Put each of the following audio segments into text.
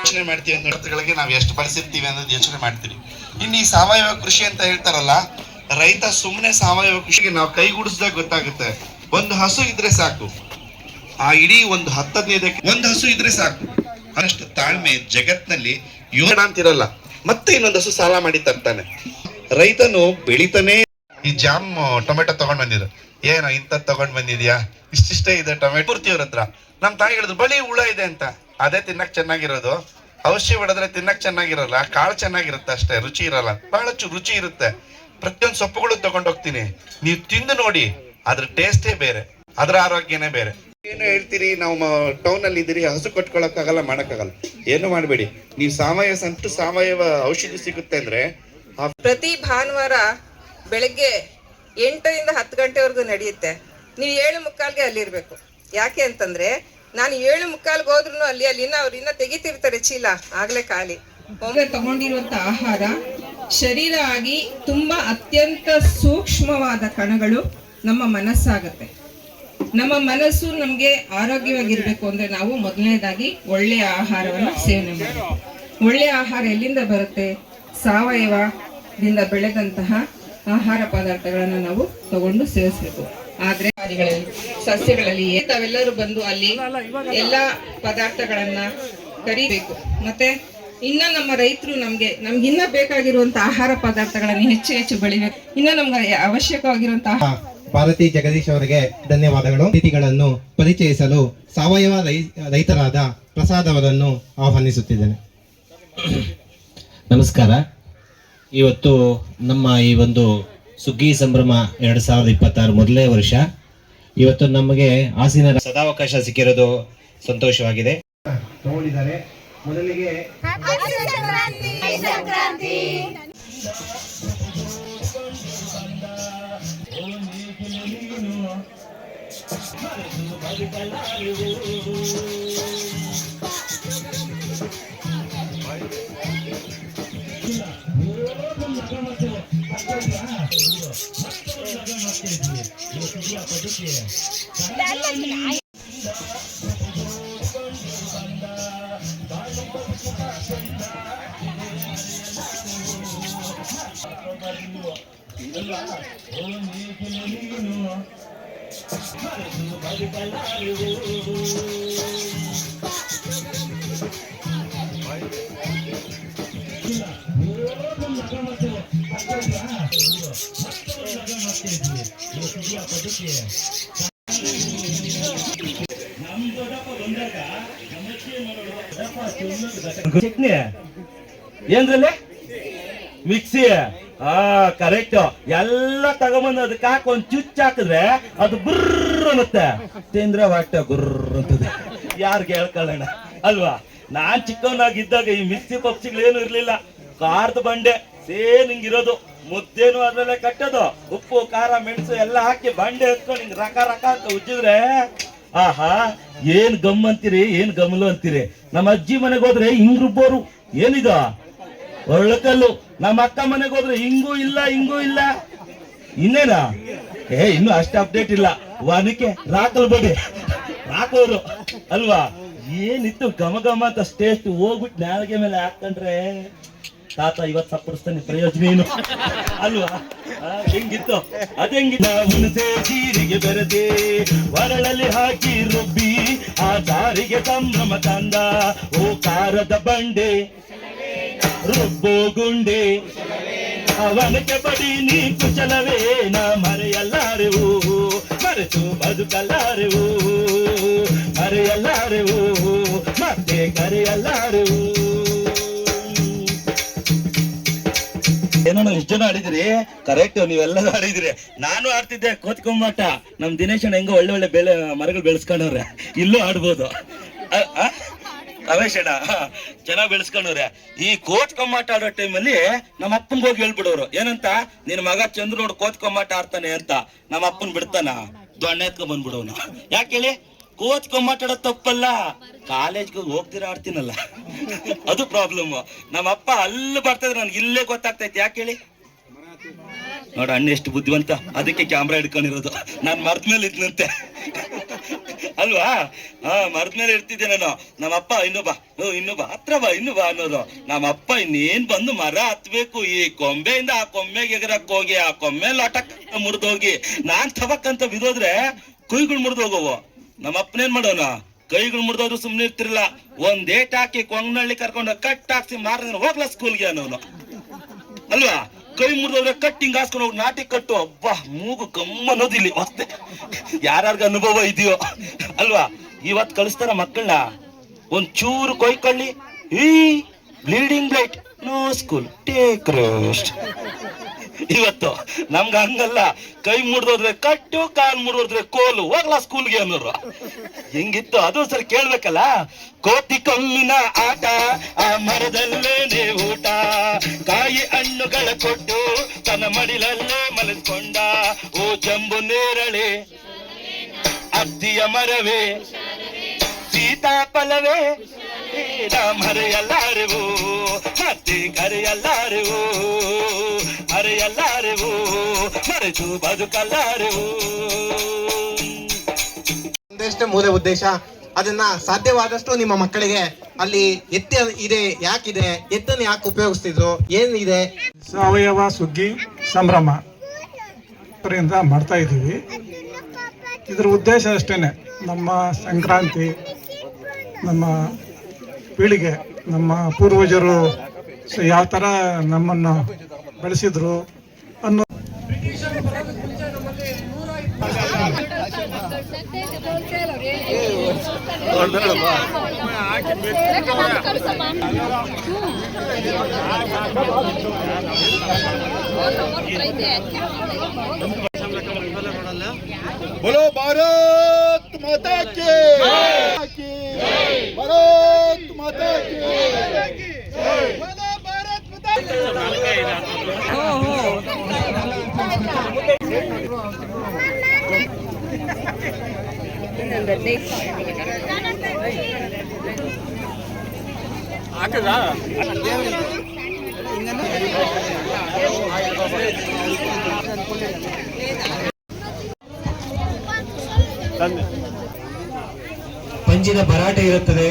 ಯೋಚನೆ ಮಾಡ್ತೀವಿ ಅನ್ನೋಗಳಿಗೆ ನಾವು ಎಷ್ಟು ಬಳಸಿರ್ತೀವಿ ಅನ್ನೋದು ಯೋಚನೆ ಮಾಡ್ತೀವಿ. ಇನ್ನು ಈ ಸಾವಯವ ಕೃಷಿ ಅಂತ ಹೇಳ್ತಾರಲ್ಲ, ರೈತ ಸುಮ್ಮನೆ ಸಾವಯವ ಕೃಷಿಗೆ ನಾವು ಕೈಗೂಡಿಸಿದಾಗ ಗೊತ್ತಾಗುತ್ತೆ. ಒಂದು ಹಸು ಇದ್ರೆ ಸಾಕು, ಆ ಇಡೀ ಒಂದು 10-15 ಒಂದು ಹಸು ಇದ್ರೆ ಸಾಕು. ಅಷ್ಟು ತಾಳ್ಮೆ ಜಗತ್ನಲ್ಲಿ ಯೋಗ ಅಂತಿರಲ್ಲ. ಮತ್ತೆ ಇನ್ನೊಂದು ಹಸು ಸಾಲ ಮಾಡಿ ತರ್ತಾನೆ. ರೈತನು ಬೆಳಿತಾನೆ. ಈ ಜಾಮ್ ಟೊಮೆಟೊ ತಗೊಂಡ್ ಬಂದಿದ್ರು, ಏನೋ ಇಂಥದ್ದು ತಗೊಂಡ್ ಬಂದಿದ್ಯಾ, ಇಷ್ಟಿಷ್ಟೇ ಇದೆ ಟೊಮೆಟೊ. ಪೂರ್ತಿಯವ್ರ ಹತ್ರ ನಮ್ ತಾಯಿ ಹೇಳಿದ್ರು ಬಳಿ ಹುಳ ಇದೆ ಅಂತ. ಅದೇ ತಿನ್ನಕ್ ಚೆನ್ನಾಗಿರೋದು. ಔಷಧಿ ಹೊಡೆದ್ರೆ ತಿನ್ನಕ್ ಚೆನ್ನಾಗಿರಲ್ಲ, ಕಾಳು ಚೆನ್ನಾಗಿರುತ್ತೆ ಅಷ್ಟೇ, ರುಚಿ ಇರಲ್ಲ. ಬಹಳ ರುಚಿ ಇರುತ್ತೆ. ಪ್ರತಿಯೊಂದು ಸೊಪ್ಪುಗಳು ತಗೊಂಡ್ ಹೋಗ್ತೀನಿ, ನೀವು ತಿಂದು ನೋಡಿ, ಅದ್ರ ಟೇಸ್ಟೇ ಬೇರೆ, ಅದ್ರ ಆರೋಗ್ಯನೇ ಬೇರೆ. ಏನು ಹೇಳ್ತೀರಿ, ನಾವು ಟೌನ್ ಅಲ್ಲಿ ಇದ್ದೀರಿ, ಹಸು ಕಟ್ಕೊಳಕ್ಕಾಗಲ್ಲ, ಮಾಡಕ್ಕಾಗಲ್ಲ. ಏನು ಮಾಡಬೇಡಿ, ನೀವು ಸಾವಯವ ಔಷಧಿ ಸಿಗುತ್ತೆ ಅಂದ್ರೆ. ಪ್ರತಿ ಭಾನುವಾರ ಬೆಳಗ್ಗೆ 8ರಿಂದ 10 ಗಂಟೆವರೆಗೂ ನಡೆಯುತ್ತೆ. ನೀವು 7:45ಗೆ ಅಲ್ಲಿರ್ಬೇಕು. ಯಾಕೆ ಅಂತಂದ್ರೆ ನಾನು 7:45ಗೆ ಹೋದ್ರು ಅಲ್ಲಿ ಅವ್ರು ತೆಗಿತಿರ್ತಾರೆ ಚೀಲ, ಆಗ್ಲೇ ಖಾಲಿ. ತಗೊಂಡಿರುವಂತ ಆಹಾರ ಶರೀರ ಆಗಿ ತುಂಬಾ ಅತ್ಯಂತ ಸೂಕ್ಷ್ಮವಾದ ಕಣಗಳು ನಮ್ಮ ಮನಸ್ಸಾಗುತ್ತೆ. ನಮ್ಮ ಮನಸ್ಸು ನಮ್ಗೆ ಆರೋಗ್ಯವಾಗಿರ್ಬೇಕು ಅಂದ್ರೆ ನಾವು ಮೊದಲನೇದಾಗಿ ಒಳ್ಳೆಯ ಆಹಾರವನ್ನ ಸೇವನೆ ಮಾಡಬೇಕು. ಒಳ್ಳೆಯ ಆಹಾರ ಎಲ್ಲಿಂದ ಬರುತ್ತೆ? ಸಾವಯವದಿಂದ ಬೆಳೆದಂತಹ ಆಹಾರ ಪದಾರ್ಥಗಳನ್ನ ನಾವು ತಗೊಂಡು ಸೇವಿಸಬೇಕು. ಆದ್ರೆ ಸಸ್ಯಗಳಲ್ಲಿ ತಾವೆಲ್ಲರೂ ಬಂದು ಅಲ್ಲಿ ಎಲ್ಲಾ ಪದಾರ್ಥಗಳನ್ನ ಕರಿಬೇಕು. ಮತ್ತೆ ನಮ್ಮ ರೈತರು ನಮ್ಗಿನ್ನ ಬೇಕಾಗಿರುವಂತ ಆಹಾರ ಪದಾರ್ಥಗಳನ್ನ ಹೆಚ್ಚು ಬೆಳಿಬೇಕು. ನಮ್ಗೆ ಅವಶ್ಯಕವಾಗಿರುವಂತಹ ಭಾರತಿ ಜಗದೀಶ್ ಅವರಿಗೆ ಧನ್ಯವಾದಗಳು. ಅತಿಥಿಗಳನ್ನು ಪರಿಚಯಿಸಲು ಸಾವಯವ ರೈತರಾದ ಪ್ರಸಾದ್ ಅವರನ್ನು ಆಹ್ವಾನಿಸುತ್ತಿದ್ದೇನೆ. ನಮಸ್ಕಾರ. ಇವತ್ತು ನಮ್ಮ ಈ ಒಂದು ಸುಗ್ಗಿ ಸಂಭ್ರಮ 2026 ಮೊದಲನೇ ವರ್ಷ. ಇವತ್ತು ನಮಗೆ ಹಾಸನ ಸದಾವಕಾಶ ಸಿಕ್ಕಿರೋದು ಸಂತೋಷವಾಗಿದೆ. ತಗೊಂಡಿದ್ದಾರೆ. ಮೊದಲಿಗೆ ಚಟ್ನಿ ಏನ್ರಲ್ಲಿ ಮಿಕ್ಸಿ ಕರೆಕ್ಟ್. ಎಲ್ಲ ತಗೊಂಬಂದು ಅದಕ್ಕೆ ಹಾಕಿ ಒಂದ್ ಚುಚ್ಚ ಹಾಕಿದ್ರೆ ಅದು ಗುರ್ರ ಅನ್ನುತ್ತೆ, ತಿಂದ್ರೆ ಹೊಟ್ಟೆ ಗುರ್ರ ಅಂತದೆ. ಯಾರ್ಗೆ ಹೇಳ್ಕೊಳ್ಳೋಣ ಅಲ್ವಾ? ನಾನ್ ಚಿಕ್ಕವನಾಗಿದ್ದಾಗ ಈ ಮಿಕ್ಸಿ ಪಕ್ಷಿಗಳೇನು ಇರ್ಲಿಲ್ಲ. ಕಾರ್ದ ಬಂಡೆ ಸೇನ್ ಹಿಂಗಿರೋದು, ಮುದ್ದೇನು ಅದ್ರಲ್ಲೇ ಕಟ್ಟೋದು, ಉಪ್ಪು ಖಾರ ಮೆಣಸು ಎಲ್ಲ ಹಾಕಿ ಬಂಡೆ ಎತ್ಕೊಂಡು ಹಿಂಗ್ ರಕ ಅಂತ ಉಜ್ಜಿದ್ರೆ ಆಹಾ ಏನ್ ಗಮ್ ಅಂತೀರಿ, ಏನ್ ಗಮಲು ಅಂತೀರಿ. ನಮ್ಮ ಅಜ್ಜಿ ಮನೆಗೆ ಹೋದ್ರೆ ಹಿಂಗ್ ರುಬ್ಬೋರು, ಏನಿದ ಒಳ್ಳಕಲ್ಲು. ನಮ್ಮ ಅಕ್ಕ ಮನೆಗೆ ಹೋದ್ರೆ ಹಿಂಗೂ ಇಲ್ಲ ಇನ್ನೇನಾ ಇನ್ನು ಅಷ್ಟು ಅಪ್ಡೇಟ್ ಇಲ್ಲ. ವಾನಕ್ಕೆ ರಾಕಲ್ ಬಡಿ ರಾಕೋರು ಅಲ್ವಾ? ಏನಿತ್ತು ಘಮ ಅಂತ ಟೇಸ್ಟ್ ಹೋಗ್ಬಿಟ್ಟು ನಾಲ್ಗೆ ಮೇಲೆ ಹಾಕೊಂಡ್ರೆ ತಾತ ಇವತ್ತು ಸಪ್ಪಡಿಸ್ತಾನೆ, ಪ್ರಯೋಜನ ಏನು ಅಲ್ವಾ? ಹೆಂಗಿತ್ತು ಅದೆಂಗಿತ್ತು. ಹುಣಸೆ ಜೀರಿಗೆ ಬೆರೆದೆ ಒರಳಲ್ಲಿ ಹಾಕಿ ರುಬ್ಬಿ ಆ ಜಾರಿಗೆ ಸಂಭ್ರಮ ತಂದ. ಓ ಕಾರದ ಬಂಡೆ ರುಬ್ಬೋ ಗುಂಡೆ ಅವನಕ್ಕೆ ಬಡಿ ನೀ ಕುಶಲವೇ ನಾ ಮರೆಯಲ್ಲಾರೆವು, ಮರೆತು ಬದುಕಲ್ಲಾರೆವು, ಮರೆಯಲ್ಲಾರೆವು, ಮತ್ತೆ ಕರೆಯಲ್ಲಾರೆವು. ಏನೋ ಇಷ್ಟು ಜನ ಆಡಿದ್ರಿ, ಕರೆಕ್ಟ್. ನೀವೆಲ್ಲರೂ ಆಡಿದ್ರಿ. ನಾನು ಆಡ್ತಿದ್ದೆ ಕೋತ್ಕೊಂಬಾಟ. ನಮ್ ದಿನೇಶಣ್ಣ ಹೆಂಗೋ ಒಳ್ಳೆ ಮರಗಳು ಬೆಳೆಸ್ಕೊಂಡವ್ರೆ, ಇಲ್ಲೂ ಆಡ್ಬೋದು. ರಮೇಶಣ್ಣ ಚೆನ್ನಾಗ್ ಬೆಳೆಸ್ಕೊಂಡವ್ರೆ. ಈ ಕೋತ್ ಕಮ್ಮಾಟ ಆಡೋ ಟೈಮಲ್ಲಿ ನಮ್ಮ ಅಪ್ಪನ್ಗೆ ಹೋಗಿ ಹೇಳ್ಬಿಡೋರು, ಏನಂತ, ನಿನ್ ಮಗ ಚಂದ್ರ ನೋಡ್ ಕೋತ್ ಕಮ್ಮಾಟ ಆಡ್ತಾನೆ ಅಂತ. ನಮ್ಮ ಅಪ್ಪನ್ ಬಿಡ್ತಾನ, ದೊಣ್ಣೆ ಎತ್ಕೊಂಡ್ ಬಂದ್ಬಿಡೋನು. ಯಾಕೆ ಹೇಳಿ? ಕೋತ್ ಕಮ್ಮಾಟ ಆಡೋದು ತಪ್ಪಲ್ಲ, ಕಾಲೇಜ್ಗೆ ಹೋಗ್ತೀರ ಆಡ್ತೀನಲ್ಲ ಅದು ಪ್ರಾಬ್ಲಮ್. ನಮ್ಮ ಅಪ್ಪ ಅಲ್ಲಿ ಬರ್ತಿದ್ರೆ ನನ್ಗೆ ಇಲ್ಲೇ ಗೊತ್ತಾಗ್ತೈತಿ. ಯಾಕೆ ಹೇಳಿ? ನೋಡ ಅಣ್ಣ ಎಷ್ಟು ಬುದ್ಧಿವಂತ, ಅದಕ್ಕೆ ಕ್ಯಾಮ್ರಾ ಹಿಡ್ಕೊಂಡಿರೋದು. ನಾನ್ ಮರ್ದ ಮೇಲೆ ಇದ್ನಂತೆ ಅಲ್ವಾ? ಮರ್ದ ಮೇಲೆ ಇರ್ತಿದ್ದೆ ನಾನು. ನಮ್ಮಪ್ಪ ಇನ್ನೊಬ್ಬ ಹತ್ರ ಬಾ ಅನ್ನೋದು. ನಮ್ಮಪ್ಪ ಇನ್ನೇನ್ ಬಂದು ಮರ ಹತ್ಬೇಕು, ಈ ಕೊಂಬೆಯಿಂದ ಆ ಕೊಂಬೆಗೆ ಎಗರಕ್ ಹೋಗಿ ಆ ಕೊಂಬೆ ಲಟಕ್ ಮುರಿದೋಗಿ ನಾನ್ ತಬಕ್ಕಂತ ಬಿದ್ದೋದ್ರೆ ಕೈಗಳು ಮುರಿದೋಗವು. ನಮ್ಮಪ್ಪನೇನ್ ಮಾಡೋನ, ಕೈಗಳು ಮುರಿದೋದ್ರು ಸುಮ್ನೆ ಇರ್ತಿರ್ಲಿಲ್ಲ, ಒಂದ್ ಏಟ್ ಹಾಕಿ ಕೊಂಗ್ನಳ್ಳಿ ಕರ್ಕೊಂಡು ಕಟ್ ಹಾಕ್ಸಿ ಮಾರಿದ್ರೆ ಹೋಗ್ಲಾ ಸ್ಕೂಲ್ಗೆ ಅನ್ನೋನು ಅಲ್ವಾ? ಕೈ ಮುರಿದೋದ್ರೆ ಕಟ್ಟಿಂಗ್ ಹಾಸ್ಕೊಂಡು ಹೋಗಿ ನಾಟಿ ಕಟ್ಟು. ಅಬ್ಬಾ ಮೂಗು ಕಮ್ಮನ್ನೋದಿಲ್ಲಿ ಮತ್ತೆ ಯಾರ್ಯಾರ್ಗ ಅನುಭವ ಇದೆಯೋ ಅಲ್ವಾ? ಇವತ್ ಕಳಿಸ್ತಾರ ಮಕ್ಕಳನ್ನ, ಒಂದ್ ಚೂರು ಕೊಯ್ಕೊಳ್ಳಿ, ಈ bleeding blight, no school, take rest. ಇವತ್ತು ನಮ್ಗ ಹಂಗಲ್ಲ, ಕೈ ಮುರಿದೋದ್ರೆ ಕಟ್ಟು, ಕಾಲ್ ಮುರಿದೋದ್ರೆ ಕೋಲು, ಹೋಗ್ಲಾ ಸ್ಕೂಲ್ಗೆ ಅನ್ನೋರು. ಹೆಂಗಿತ್ತು ಅದು ಸರಿ ಕೇಳ್ಬೇಕಲ್ಲ. ಕೋತಿ ಕಮ್ಮಿನ ಆಟ, ಆ ಮರದಲ್ಲೇನೆ ಊಟ, ಕಾಯಿ ಹಣ್ಣುಗಳ ಕೊಟ್ಟು ತನ್ನ ಮಡಿಲಲ್ಲೇ ಮಲಸ್ಕೊಂಡ. ಓ ಜಂಬು ನೇರಳೆ ಅತ್ತಿಯ ಮರವೇ, ಸೀತಾಫಲವೇ, ಮರೆಯಲ್ಲಾರೆವು ಮತ್ತೆ ಕರೆಯಲ್ಲಾರೆವು, ಮರೆಯಲ್ಲಾರೆವು ಮರೆತು ಬದುಕಲ್ಲಾರೆವು. ಒಂದಷ್ಟೇ ಮೂಲ ಉದ್ದೇಶ, ಅದನ್ನ ಸಾಧ್ಯವಾದಷ್ಟು ನಿಮ್ಮ ಮಕ್ಕಳಿಗೆ ಅಲ್ಲಿ ಎತ್ತು ಇದೆ, ಯಾಕಿದೆ, ಎತ್ತನ್ನು ಯಾಕೆ ಉಪಯೋಗಿಸ್ತಿದ್ರು, ಏನಿದೆ. ಸಾವಯವ ಸುಗ್ಗಿ ಸಂಭ್ರಮ ಇದರಿಂದ ಮಾಡ್ತಾ ಇದ್ದೀವಿ. ಇದ್ರ ಉದ್ದೇಶ ಅಷ್ಟೇನೆ, ನಮ್ಮ ಸಂಕ್ರಾಂತಿ, ನಮ್ಮ ಪೀಳಿಗೆ, ನಮ್ಮ ಪೂರ್ವಜರು ಯಾವ ಥರ ನಮ್ಮನ್ನು ಬೆಳೆಸಿದ್ರು ಅನ್ನೋ बोलो भारत माता के, भारत माता के, बोलो भारत माता ಪಂಜಿನ ಭರಾಟೆ ಇರುತ್ತದೆ.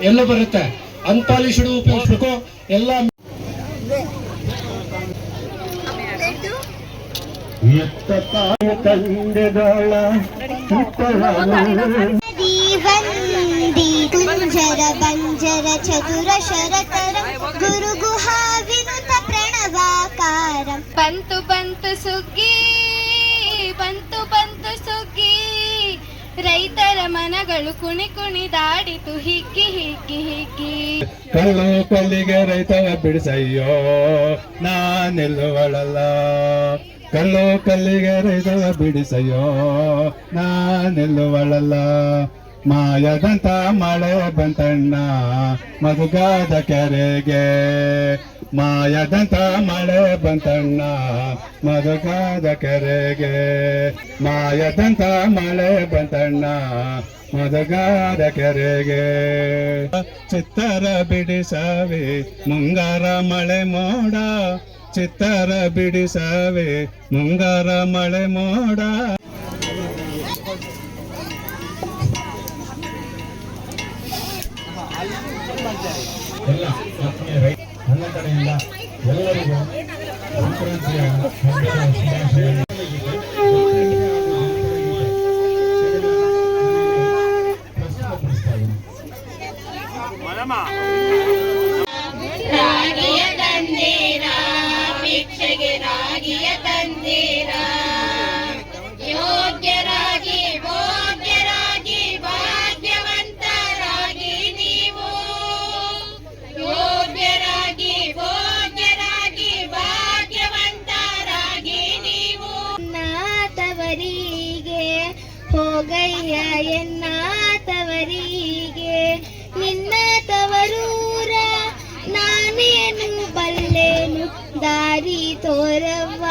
ಎಲ್ಲ ಬರುತ್ತೆ, ಅನ್ಪಾಲಿಶ್ಡ್ ಉಪಯೋಗಿಸ್ಬೇಕು ಎಲ್ಲ. ಕುಂಜರ ಬಂಜರ ಚತುರ ಶರತರ ಗುರು ಗುಹಾ ವಿನುತ ಪ್ರಣವಾಕಾರ. ಬಂತು ಬಂತು ಸುಗ್ಗಿ, ಬಂತು ಬಂತು ಸುಗ್ಗಿ, ರೈತರ ಮನಗಳು ಕುಣಿ ಕುಣಿದಾಡಿತು ಹಿಗ್ಗಿ ಹಿಗ್ಗಿ ಹಿಗ್ಗಿ. ಕಲ್ಲು ಕಲ್ಲಿಗೆ ರೈತ ಬಿಡಿಸಯ್ಯೋ ನಾನೆಲ್ಲುವಳಲ್ಲ, ಕಲ್ಲು ಕಲ್ಲಿಗೆ ರೈತ ಬಿಡಿಸಯ್ಯೋ ನಾನೆಲ್ಲುವಳಲ್ಲ. ಮಾಯದಂತ ಮಳೆ ಬಂತಣ್ಣ ಮಧುಗಾದ ಕೆರೆಗೆ, ಮಾಯದಂತ ಮಳೆ ಬಂತಣ್ಣ ಮಧುಗಾದ ಕೆರೆಗೆ, ಮಾಯದಂತ ಮಳೆ ಬಂತಣ್ಣ ಮಧುಗಾದ ಕೆರೆಗೆ. ಚಿತ್ತರ ಬಿಡಿಸವೆ ಮುಂಗಾರ ಮಳೆ ಮೋಡ, ಚಿತ್ತರ ಬಿಡಿಸವೆ ಮುಂಗಾರ ಮಳೆ ಮೋಡ. ಎಲ್ಲ ನನ್ನ ಕಡೆಯಿಂದ ಎಲ್ಲರಿಗೂ ಸಂಕ್ರಾಂತಿಯ ಹಬ್ಬದ ಶುಭಾಶಯಗಳು. ರಾಗಿಯ ತಂದೇರ ಭಿಕ್ಷೆಗೆ ರಾಗಿಯ ತಂದೇರ, ಯೋಗ್ಯರಾಗಿ ಭೋಗ್ಯರಾಗಿ ಭಾಗ್ಯವಂತರಾಗಿ ನೀವು, ಯೋಗ್ಯರಾಗಿ ಭೋಗ್ಯರಾಗಿ ಭಾಗ್ಯವಂತರಾಗಿ ನೀವು. ನಾತವರಿಗೆ ಹೋಗಯ್ಯ ಎನ್ನಾತವರಿಗೆ, ನಿನ್ನ ತವರೂರ ನಾನೇನು ಬಲ್ಲೆನು ದಾರಿ ತೋರವ್ವ.